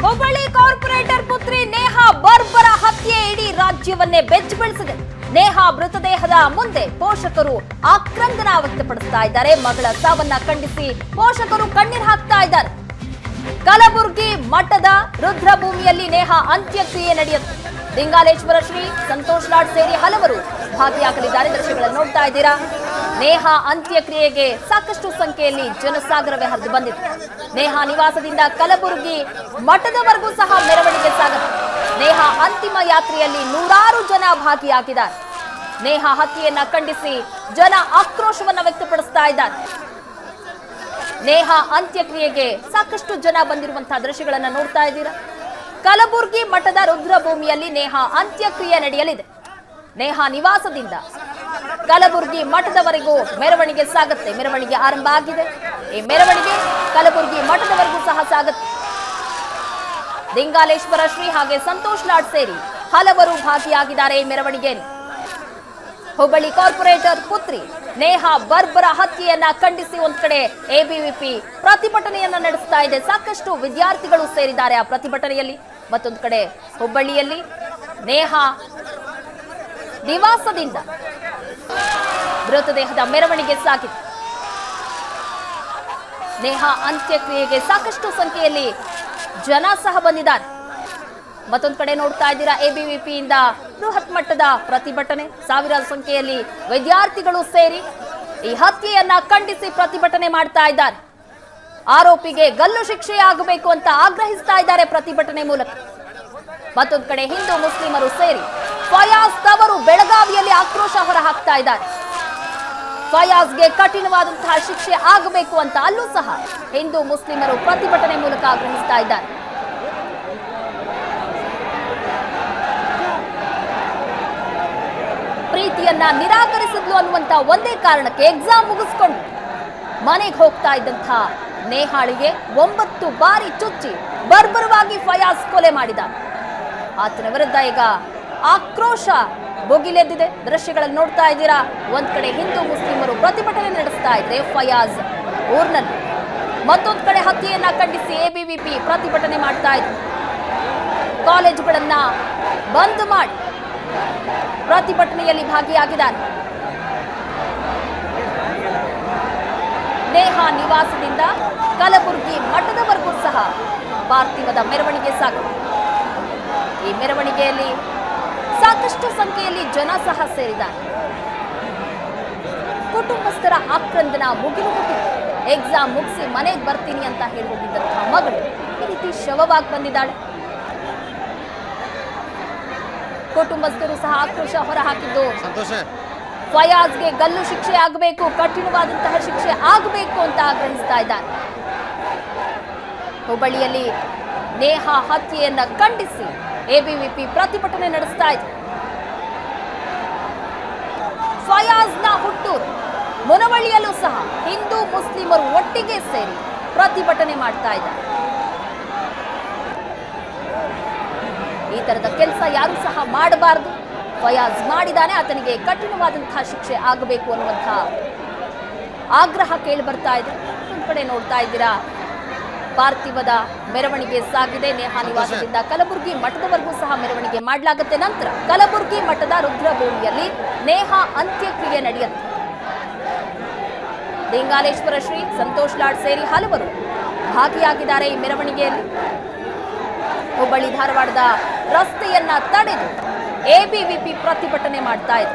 Hubballi corporate ಪುತ್ರಿ ನೇಹಾ ಬರ್ಬರ ಹತ್ಯೆ ಇಡೀ ರಾಜ್ಯವನ್ನೇ ಬೆಚ್ಚಿ ಬೀಳಿಸಿದೆ. ನೇಹಾ ಮೃತದೇಹದ ಮುಂದೆ ಪೋಷಕರು ಆಕ್ರಂದನ ವ್ಯಕ್ತಪಡಿಸ್ತಾ ಇದ್ದಾರೆ. ಮಗಳ ಸಾವನ್ನ ಖಂಡಿಸಿ ಪೋಷಕರು ಕಣ್ಣೀರು ಹಾಕ್ತಾ ಇದ್ದಾರೆ. ಕಲಬುರಗಿ ಮಠದ ರುದ್ರಭೂಮಿಯಲ್ಲಿ ನೇಹಾ ಅಂತ್ಯಕ್ರಿಯೆ ನಡೆಯುತ್ತೆ. ಲಿಂಗಾಲೇಶ್ವರ ಶ್ರೀ ಸಂತೋಷ್ ಲಾಡ್ ಸೇರಿ ಹಲವರು ಭಾಗಿಯಾಗಲಿದ್ದಾರೆ. ದೃಶ್ಯಗಳನ್ನು ನೋಡ್ತಾ ಇದ್ದೀರಾ. ನೇಹಾ ಅಂತ್ಯಕ್ರಿಯೆಗೆ ಸಾಕಷ್ಟು ಸಂಖ್ಯೆಯಲ್ಲಿ ಜನಸಾಗರವೇ ಹರಿದು ಬಂದಿದೆ. ನೇಹಾ ನಿವಾಸದಿಂದ ಕಲಬುರಗಿ ಮಠದವರೆಗೂ ಸಹ ಮೆರವಣಿಗೆ ಸಾಗುತ್ತೆ. ನೇಹಾ ಅಂತಿಮ ಯಾತ್ರೆಯಲ್ಲಿ ನೂರಾರು ಜನ ಭಾಗಿಯಾಗಿದ್ದಾರೆ. ನೇಹಾ ಹತ್ಯೆಯನ್ನ ಖಂಡಿಸಿ ಜನ ಆಕ್ರೋಶವನ್ನ ವ್ಯಕ್ತಪಡಿಸ್ತಾ ಇದ್ದಾರೆ. ನೇಹಾ ಅಂತ್ಯಕ್ರಿಯೆಗೆ ಸಾಕಷ್ಟು ಜನ ಬಂದಿರುವಂತಹ ದೃಶ್ಯಗಳನ್ನ ನೋಡ್ತಾ ಇದ್ದೀರಾ. ಕಲಬುರಗಿ ಮಠದ ರುದ್ರಭೂಮಿಯಲ್ಲಿ ನೇಹಾ ಅಂತ್ಯಕ್ರಿಯೆ ನಡೆಯಲಿದೆ. ನೇಹಾ ನಿವಾಸದಿಂದ ಕಲಬುರಗಿ ಮಠದವರೆಗೂ ಮೆರವಣಿಗೆ ಸಾಗುತ್ತೆ. ಮೆರವಣಿಗೆ ಆರಂಭ ಆಗಿದೆ. ಈ ಮೆರವಣಿಗೆ ಕಲಬುರಗಿ ಮಠದವರೆಗೂ ಸಹ ಸಾಗುತ್ತೆ. ಲಿಂಗಾಲೇಶ್ವರ ಶ್ರೀ ಹಾಗೆ ಸಂತೋಷ್ ಲಾಡ್ ಸೇರಿ ಹಲವರು ಭಾಗಿಯಾಗಿದ್ದಾರೆ ಈ ಮೆರವಣಿಗೆಯಲ್ಲಿ. ಹುಬ್ಬಳ್ಳಿ ಕಾರ್ಪೊರೇಟರ್ ಪುತ್ರಿ ನೇಹಾ ಬರ್ಬರ ಹತ್ಯೆಯನ್ನ ಖಂಡಿಸಿ ಒಂದ್ ಕಡೆ ಎಬಿವಿಪಿ ಪ್ರತಿಭಟನೆಯನ್ನ ನಡೆಸ್ತಾ ಇದೆ. ಸಾಕಷ್ಟು ವಿದ್ಯಾರ್ಥಿಗಳು ಸೇರಿದ್ದಾರೆ ಆ ಪ್ರತಿಭಟನೆಯಲ್ಲಿ. ಮತ್ತೊಂದು ಕಡೆ ಹುಬ್ಬಳ್ಳಿಯಲ್ಲಿ ನೇಹಾ ನಿವಾಸದಿಂದ ಮೃತದೇಹದ ಮೆರವಣಿಗೆ ಸಾಗಿದೆ. ನೇಹಾ ಅಂತ್ಯಕ್ರಿಯೆಗೆ ಸಾಕಷ್ಟು ಸಂಖ್ಯೆಯಲ್ಲಿ ಜನ ಸಹ ಬಂದಿದ್ದಾರೆ. ಮತ್ತೊಂದು ಕಡೆ ನೋಡ್ತಾ ಇದ್ದೀರಾ, ಎಬಿವಿಪಿಯಿಂದ ಬೃಹತ್ ಮಟ್ಟದ ಪ್ರತಿಭಟನೆ. ಸಾವಿರಾರು ಸಂಖ್ಯೆಯಲ್ಲಿ ವಿದ್ಯಾರ್ಥಿಗಳು ಸೇರಿ ಈ ಹತ್ಯೆಯನ್ನ ಖಂಡಿಸಿ ಪ್ರತಿಭಟನೆ ಮಾಡ್ತಾ ಇದ್ದಾರೆ. ಆರೋಪಿಗೆ ಗಲ್ಲು ಶಿಕ್ಷೆಯಾಗಬೇಕು ಅಂತ ಆಗ್ರಹಿಸ್ತಾ ಇದ್ದಾರೆ ಪ್ರತಿಭಟನೆ ಮೂಲಕ. ಮತ್ತೊಂದು ಕಡೆ ಹಿಂದೂ ಮುಸ್ಲಿಮರು ಸೇರಿ ಫಯಾಜ್ ತವರು ಬೆಳಗಾವಿಯಲ್ಲಿ ಆಕ್ರೋಶ ಹೊರ ಹಾಕ್ತಾ ಇದ್ದಾರೆ. ಫಯಾಜ್ಗೆ ಕಠಿಣವಾದಂತಹ ಶಿಕ್ಷೆ ಆಗಬೇಕು ಅಂತ ಅಲ್ಲೂ ಸಹ ಹಿಂದೂ ಮುಸ್ಲಿಮರು ಪ್ರತಿಭಟನೆ ಮೂಲಕ ಆಗ್ರಹಿಸ್ತಾ ಇದ್ದಾರೆ. ಪ್ರೀತಿಯನ್ನ ನಿರಾಕರಿಸಿದ್ಲು ಅನ್ನುವಂತ ಒಂದೇ ಕಾರಣಕ್ಕೆ ಎಕ್ಸಾಮ್ ಮುಗಿಸ್ಕೊಂಡು ಮನೆಗೆ ಹೋಗ್ತಾ ಇದ್ದಂಥ ನೇಹಾಳಿಗೆ 9 ಬಾರಿ ಚುಚ್ಚಿ ಬರ್ಬರವಾಗಿ ಫಯಾಜ್ ಕೊಲೆ ಮಾಡಿದ. ಆತನ ವಿರುದ್ಧ ಈಗ ಆಕ್ರೋಶ ಭುಗಿಲೆದ್ದಿದೆ. ದೃಶ್ಯಗಳಲ್ಲಿ ನೋಡ್ತಾ ಇದ್ದೀರಾ. ಒಂದ್ ಕಡೆ ಹಿಂದೂ ಮುಸ್ಲಿಮರು ಪ್ರತಿಭಟನೆ ನಡೆಸ್ತಾ ಇದ್ರೆ ಫಯಾಜ್ ಊರ್ನಲ್ಲಿ, ಮತ್ತೊಂದ್ ಕಡೆ ಹತ್ಯೆಯನ್ನ ಖಂಡಿಸಿ ಎಬಿವಿಪಿ ಪ್ರತಿಭಟನೆ ಮಾಡ್ತಾ ಇದ್ರು. ಕಾಲೇಜುಗಳನ್ನ ಬಂದ್ ಮಾಡಿ ಪ್ರತಿಭಟನೆಯಲ್ಲಿ ಭಾಗಿಯಾಗಿದ್ದಾರೆ. ನೇಹಾ ನಿವಾಸದಿಂದ ಕಲಬುರಗಿ ಮಠದವರೆಗೂ ಸಹ ಪಾರ್ಥಿವದ ಮೆರವಣಿಗೆ ಸಾಗುತ್ತೆ. ಈ ಮೆರವಣಿಗೆಯಲ್ಲಿ ಸಾಕಷ್ಟು ಸಂಖ್ಯೆಯಲ್ಲಿ ಜನ ಸಹ ಸೇರಿದ್ದಾರೆ. ಕುಟುಂಬಸ್ಥರ ಆಕ್ರಂದನ ಮುಗಿಲು ಮುಟ್ಟಿದೆ. ಎಕ್ಸಾಮ್ ಮುಗಿಸಿ ಮನೆಗೆ ಬರ್ತೀನಿ ಅಂತ ಹೇಳಿ ಹೋಗಿದ್ದಂತಹ ಮಗಳು ಈ ರೀತಿ ಶವವಾಗಿ ಬಂದಿದ್ದಾಳೆ. ಕುಟುಂಬಸ್ಥರು ಸಹ ಆಕ್ರೋಶ ಹೊರ ಹಾಕಿದ್ದು ಫಯಾಜ್ಗೆ ಗಲ್ಲು ಶಿಕ್ಷೆ ಆಗಬೇಕು, ಕಠಿಣವಾದಂತಹ ಶಿಕ್ಷೆ ಆಗಬೇಕು ಅಂತ ಆಗ್ರಹಿಸ್ತಾ ಇದ್ದಾರೆ. ಹುಬ್ಬಳ್ಳಿಯಲ್ಲಿ ನೇಹಾ ಹತ್ಯೆಯನ್ನ ಖಂಡಿಸಿ ಎಬಿವಿಪಿ ಪ್ರತಿಭಟನೆ ನಡೆಸ್ತಾ ಇದೆ. ಫಯಾಜ್ನ ಹುಟ್ಟೂರು ಮುನವಳ್ಳಿಯಲ್ಲೂ ಸಹ ಹಿಂದೂ ಮುಸ್ಲಿಮರು ಒಟ್ಟಿಗೆ ಸೇರಿ ಪ್ರತಿಭಟನೆ ಮಾಡ್ತಾ ಇದ್ದಾರೆ. ಈ ತರದ ಕೆಲಸ ಯಾರು ಸಹ ಮಾಡಬಾರದು. ಫಯಾಜ್ ಮಾಡಿದಾನೆ, ಆತನಿಗೆ ಕಠಿಣವಾದಂತಹ ಶಿಕ್ಷೆ ಆಗಬೇಕು ಅನ್ನುವಂತಹ ಆಗ್ರಹ ಕೇಳಿ ಬರ್ತಾ ಇದೆ. ಒಂದು ಕಡೆ ನೋಡ್ತಾ ಇದ್ದೀರಾ, ಪಾರ್ಥಿವದ ಮೆರವಣಿಗೆ ಸಾಗಿದೆ. ನೇಹಾ ನಿವಾಸದಿಂದ ಕಲಬುರಗಿ ಮಠದವರೆಗೂ ಸಹ ಮೆರವಣಿಗೆ ಮಾಡಲಾಗುತ್ತೆ. ನಂತರ ಕಲಬುರಗಿ ಮಠದ ರುದ್ರಭೂಮಿಯಲ್ಲಿ ನೇಹಾ ಅಂತ್ಯಕ್ರಿಯೆ ನಡೆಯುತ್ತೆ. ಲಿಂಗಾಲೇಶ್ವರ ಶ್ರೀ ಸಂತೋಷ್ ಲಾಡ್ ಸೇರಿ ಹಲವರು ಭಾಗಿಯಾಗಿದ್ದಾರೆ ಈ ಮೆರವಣಿಗೆಯಲ್ಲಿ. ಹುಬ್ಬಳ್ಳಿ ಧಾರವಾಡದ ರಸ್ತೆಯನ್ನ ತಡೆದು ಎಬಿವಿಪಿ ಪ್ರತಿಭಟನೆ ಮಾಡ್ತಾ ಇದೆ.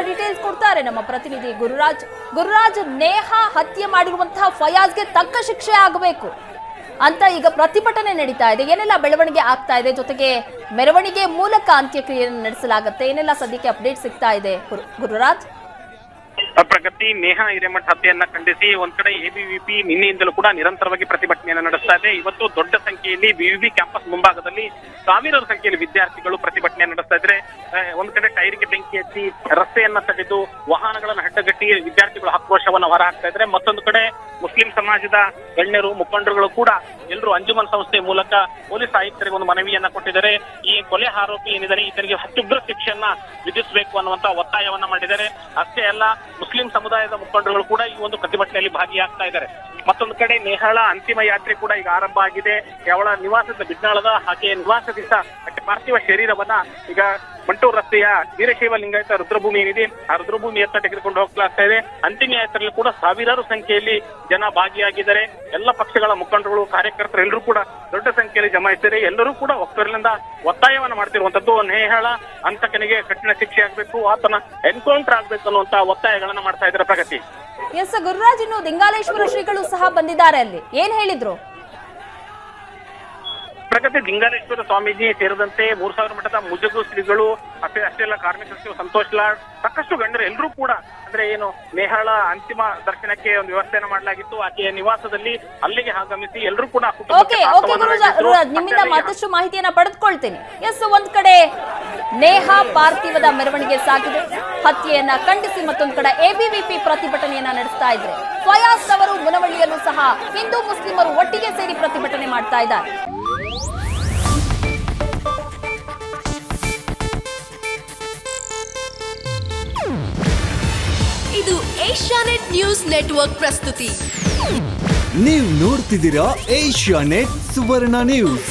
ಡೀಟೇಲ್ಸ್ ಕೊಡ್ತಾರೆ ನಮ್ಮ ಪ್ರತಿನಿಧಿ ಗುರುರಾಜ್. ನೇಹಾ ಹತ್ಯೆ ಮಾಡಿರುವಂತಹ ಫಯಾಜ್ಗೆ ತಕ್ಕ ಶಿಕ್ಷೆ ಆಗಬೇಕು ಅಂತ ಈಗ ಪ್ರತಿಭಟನೆ ನಡೀತಾ ಇದೆ. ಏನೆಲ್ಲ ಬೆಳವಣಿಗೆ ಆಗ್ತಾ ಇದೆ, ಜೊತೆಗೆ ಮೆರವಣಿಗೆ ಮೂಲಕ ಅಂತ್ಯಕ್ರಿಯೆಯನ್ನು ನಡೆಸಲಾಗುತ್ತೆ, ಏನೆಲ್ಲ ಸದ್ಯಕ್ಕೆ ಅಪ್ಡೇಟ್ ಸಿಗ್ತಾ ಇದೆ ಗುರುರಾಜ್? ಪ್ರಗತಿ, ನೇಹಾ ಹಿರೇಮಠ ಹತ್ಯೆಯನ್ನ ಖಂಡಿಸಿ ಒಂದ್ ಕಡೆ ಎಬಿವಿಪಿ ನಿನ್ನೆಯಿಂದಲೂ ಕೂಡ ನಿರಂತರವಾಗಿ ಪ್ರತಿಭಟನೆಯನ್ನ ನಡೆಸ್ತಾ ಇದೆ. ಇವತ್ತು ದೊಡ್ಡ ಸಂಖ್ಯೆಯಲ್ಲಿ ಬಿವಿಬಿ ಕ್ಯಾಂಪಸ್ ಮುಂಭಾಗದಲ್ಲಿ ಸಾವಿರಾರು ಸಂಖ್ಯೆಯಲ್ಲಿ ವಿದ್ಯಾರ್ಥಿಗಳು ಪ್ರತಿಭಟನೆ ನಡೆಸ್ತಾ ಇದ್ರೆ, ಒಂದ್ ಕಡೆ ಟೈರಿಗೆ ಬೆಂಕಿ ಹಚ್ಚಿ ರಸ್ತೆಯನ್ನ ತಡೆದು ವಾಹನಗಳನ್ನ ಅಡ್ಡಗಟ್ಟಿ ವಿದ್ಯಾರ್ಥಿಗಳು ಆಕ್ರೋಶವನ್ನ ಹೊರಹಾಕ್ತಾ ಇದ್ರೆ, ಮತ್ತೊಂದು ಕಡೆ ಮುಸ್ಲಿಂ ಸಮಾಜದ ಗಣ್ಯರು ಮುಖಂಡರುಗಳು ಕೂಡ ಎಲ್ಲರೂ ಅಂಜುಮನ್ ಸಂಸ್ಥೆ ಮೂಲಕ ಪೊಲೀಸ್ ಆಯುಕ್ತರಿಗೆ ಒಂದು ಮನವಿಯನ್ನ ಕೊಟ್ಟಿದ್ದಾರೆ. ಈ ಕೊಲೆ ಆರೋಪಿ ಏನಿದ್ದಾರೆ ಈತನಿಗೆ ಅತ್ಯುಗ್ರ ಶಿಕ್ಷೆಯನ್ನ ವಿಧಿಸಬೇಕು ಅನ್ನುವಂತ ಒತ್ತಾಯವನ್ನ ಮಾಡಿದ್ದಾರೆ. ಅಷ್ಟೇ ಅಲ್ಲ, ಮುಸ್ಲಿಂ ಸಮುದಾಯದ ಮುಖಂಡರುಗಳು ಕೂಡ ಈ ಒಂದು ಪ್ರತಿಭಟನೆಯಲ್ಲಿ ಭಾಗಿಯಾಗ್ತಾ ಇದ್ದಾರೆ. ಮತ್ತೊಂದು ಕಡೆ ನೇಹಾಳ ಅಂತಿಮ ಯಾತ್ರೆ ಕೂಡ ಈಗ ಆರಂಭ ಆಗಿದೆ. ಅವಳ ನಿವಾಸದ ಬಿಜ್ನಾಳದ ಆಕೆಯ ನಿವಾಸದಿಂದ ಪಾರ್ಥಿವ ಶರೀರವನ್ನ ಈಗ ಮಂಟೂರು ರಸ್ತೆಯ ವೀರಶೈವ ಲಿಂಗಾಯತ ರುದ್ರಭೂಮಿ ಏನಿದೆ ಆ ರುದ್ರಭೂಮಿಯತ್ತ ತೆಗೆದುಕೊಂಡು ಹೋಗ್ಲಾಗ್ತಾ ಇದೆ. ಅಂತಿಮ ಯಾತ್ರೆಯಲ್ಲಿ ಕೂಡ ಸಾವಿರಾರು ಸಂಖ್ಯೆಯಲ್ಲಿ ಜನ ಭಾಗಿಯಾಗಿದ್ದಾರೆ. ಎಲ್ಲ ಪಕ್ಷಗಳ ಮುಖಂಡರು, ಕಾರ್ಯಕರ್ತರು ಎಲ್ಲರೂ ಕೂಡ ದೊಡ್ಡ ಸಂಖ್ಯೆಯಲ್ಲಿ ಜಮಾಯಿಸಿದ್ದಾರೆ. ಎಲ್ಲರೂ ಕೂಡ ಒಕ್ಕಲಿನಿಂದ ಒತ್ತಾಯವನ್ನ ಮಾಡ್ತಿರುವಂತದ್ದು ನೇಹಾಳ ಹಂತಕನಿಗೆ ಕಠಿಣ ಶಿಕ್ಷೆ ಆಗ್ಬೇಕು, ಆತನ ಎನ್ಕೌಂಟರ್ ಆಗ್ಬೇಕು ಅನ್ನುವಂತ ಒತ್ತಾಯಗಳನ್ನ ಮಾಡ್ತಾ ಇದ್ದಾರೆ. ಪ್ರಗತಿ. ಎಸ್ ಗುರುರಾಜ್, ಇನ್ನು ದಿಂಗಾಲೇಶ್ವರ ಶ್ರೀಗಳು ಸಹ ಬಂದಿದ್ದಾರೆ. ಅಲ್ಲಿ ಏನ್ ಹೇಳಿದ್ರು? ಪ್ರಗತಿ, ದಿಂಗಾಲೇಶ್ವರ ಸ್ವಾಮೀಜಿ ಸೇರಿದಂತೆ 3000 ಮಠದ ಮುಜಗು ಶ್ರೀಗಳು, ಅಷ್ಟೆಲ್ಲ ಕಾರ್ಮಿಕ ಸಚಿವ ಸಂತೋಷ್ ಲಾಡ್, ಸಾಕಷ್ಟು ಗಣ್ಯರು ಎಲ್ಲರೂ ಕೂಡ ಅಂದ್ರೆ ಏನು ನೇಹಾಳ ಅಂತಿಮ ದರ್ಶನಕ್ಕೆ ಒಂದು ವ್ಯವಸ್ಥೆಯನ್ನು ಮಾಡಲಾಗಿತ್ತು. ಆಕೆಯ ನಿವಾಸದಲ್ಲಿ ಅಲ್ಲಿಗೆ ಆಗಮಿಸಿ ಎಲ್ಲರೂ ಕೂಡ ನಿಮ್ಮಿಂದ ಮತ್ತಷ್ಟು ಮಾಹಿತಿಯನ್ನ ಪಡೆದುಕೊಳ್ತೇನೆ. ಎಸ್, ಒಂದ್ ಕಡೆ ನೇಹಾ ಪಾರ್ಥಿವದ ಮೆರವಣಿಗೆ ಸಾಗಿದೆ, ಹತ್ಯೆಯನ್ನ ಖಂಡಿಸಿ ಮತ್ತೊಂದು ಕಡೆ ಎಬಿವಿಪಿ ಪ್ರತಿಭಟನೆಯನ್ನ ನಡೆಸ್ತಾ ಇದ್ರೆ, ಫಯಾಜ್ ಅವರು ಮುನವಳ್ಳಿಯಲ್ಲೂ ಸಹ ಹಿಂದೂ ಮುಸ್ಲಿಮರು ಒಟ್ಟಿಗೆ ಸೇರಿ ಪ್ರತಿಭಟನೆ ಮಾಡ್ತಾ ಇದ್ದಾರೆ. ಇದು ಏಷ್ಯಾನೆಟ್ ನ್ಯೂಸ್ ನೆಟ್ವರ್ಕ್ ಪ್ರಸ್ತುತಿ. ನೀವು ನೋಡ್ತಿದ್ದೀರಾ ಏಷ್ಯಾನೆಟ್ ಸುವರ್ಣ ನ್ಯೂಸ್.